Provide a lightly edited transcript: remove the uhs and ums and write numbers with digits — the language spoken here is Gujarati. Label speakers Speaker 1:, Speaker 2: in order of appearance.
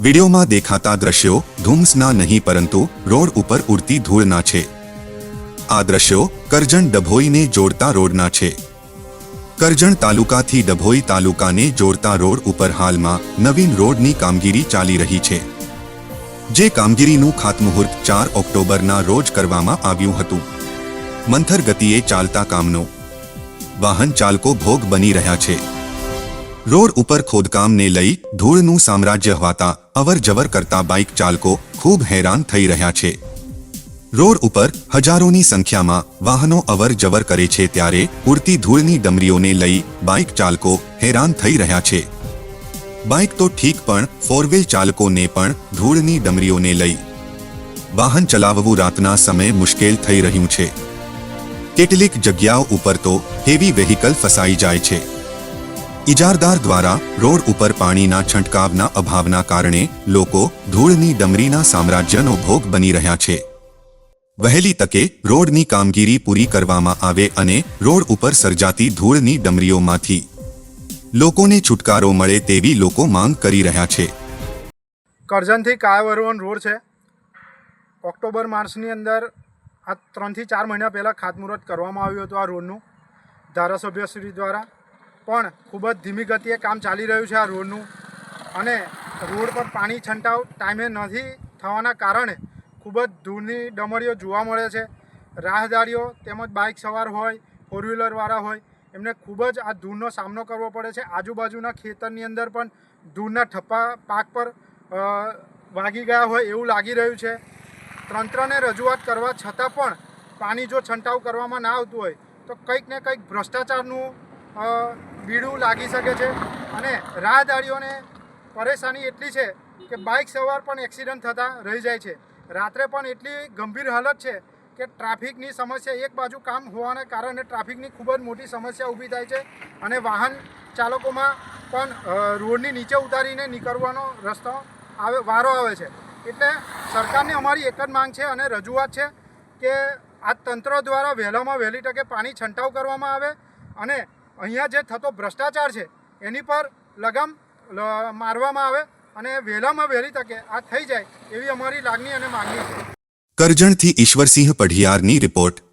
Speaker 1: વિડીયોમાં દેખાતા દ્રશ્યો ધુમ્મસના નહીં પરંતુ રોડ ઉપર ઉડતી ધૂળના છે। આ દ્રશ્યો કરજણ ડભોઈને જોડતા રોડના છે। કરજણ તાલુકાથી ડભોઈ તાલુકાને જોડતા રોડ ઉપર હાલમાં નવીન રોડની કામગીરી ચાલી રહી છે, જે કામગીરીનું ખાતમુહૂર્ત 4 ઓક્ટોબરના રોજ કરવામાં આવ્યું હતું। મંથર ગતિએ ચાલતા કામનો વાહન ચાલકો ભોગ બની રહ્યા છે। રોડ ઉપર ખોદકામને લઈ ધૂળનું સામ્રાજ્ય હોવાતા અવર જવર કરતા બાઇક ચાલકો ખૂબ હેરાન થઈ રહ્યા છે। રોડ ઉપર હજારોની સંખ્યામાં વાહનો અવર જવર કરે છે, ત્યારે ઉડતી ધૂળની ડમરીઓને લઈ બાઇક ચાલકો હેરાન થઈ રહ્યા છે। બાઇક તો ઠીક, પણ ફોર વ્હીલ ચાલકોને પણ ધૂળની ડમરીઓને લઈ વાહન ચલાવવું રાતના સમયે મુશ્કેલ થઈ રહ્યું છે। કેટલીક જગ્યાઓ ઉપર તો હેવી વેહિકલ ફસાઈ જાય છે। ઇજારદાર દ્વારા રોડ ઉપર પાણીના છંટકાવના અભાવના કારણે લોકો ધૂળની ડમરીના સામ્રાજ્યનો ભોગ બની રહ્યા છે। વહેલી તકે રોડની કામગીરી પૂરી કરવામાં આવે અને રોડ ઉપર સર્જાતી ધૂળની ડમરીઓમાંથી લોકોને છુટકારો મળે તેવી લોકો માંગ કરી રહ્યા છે।
Speaker 2: કરજણથી કાયાવરોવન રોડ છે। ઓક્ટોબર માસની અંદર આ 3 થી 4 મહિના પહેલાં ખાતમુહૂર્ત કરવામાં આવ્યું હતું આ રોડનું ધારાસભ્યશ્રી દ્વારા, પણ ખૂબ જ ધીમી ગતિએ કામ ચાલી રહ્યું છે આ રોડનું, અને રોડ પર પાણી છંટાવ ટાઈમે નથી થવાના કારણે ખૂબ જ ધૂળની ડમરીઓ જોવા મળે છે। રાહદારીઓ તેમજ બાઇક સવાર હોય, ફોર વ્હીલરવાળા હોય, એમને ખૂબ જ આ ધૂળનો સામનો કરવો પડે છે। આજુબાજુના ખેતરની અંદર પણ ધૂળના ઠપ્પા પાક પર વાગી ગયા હોય એવું લાગી રહ્યું છે। તંત્રને રજૂઆત કરવા છતાં પણ પાણી જો છંટાવ કરવામાં ના આવતું હોય તો કંઈક ને કંઈક ભ્રષ્ટાચારનું બીડું લાગી શકે છે, અને રાહદારીઓને પરેશાની એટલી છે કે બાઇક સવાર પણ એક્સિડન્ટ થતા રહી જાય છે। રાત્રે પણ એટલી ગંભીર હાલત છે કે ટ્રાફિકની સમસ્યા, એક બાજુ કામ હોવાને કારણે ટ્રાફિકની ખૂબ જ મોટી સમસ્યા ઊભી થાય છે, અને વાહન ચાલકોમાં પણ રોડની નીચે ઉતારીને નીકળવાનો રસ્તો વારો આવે છે। એટલે સરકારને અમારી એક જ માંગ છે અને રજૂઆત છે કે આ તંત્ર દ્વારા વહેલામાં વહેલી તકે પાણી છંટાવ કરવામાં આવે, અને અહીંયા જે થતો ભ્રષ્ટાચાર છે એની પર લગામ મારવામાં આવે, અને વહેલામાં વહેલી તકે આ થઈ જાય એવી અમારી લાગણી અને માંગણી છે।
Speaker 1: કરજણથી ઈશ્વરસિંહ પઢિયારની રિપોર્ટ।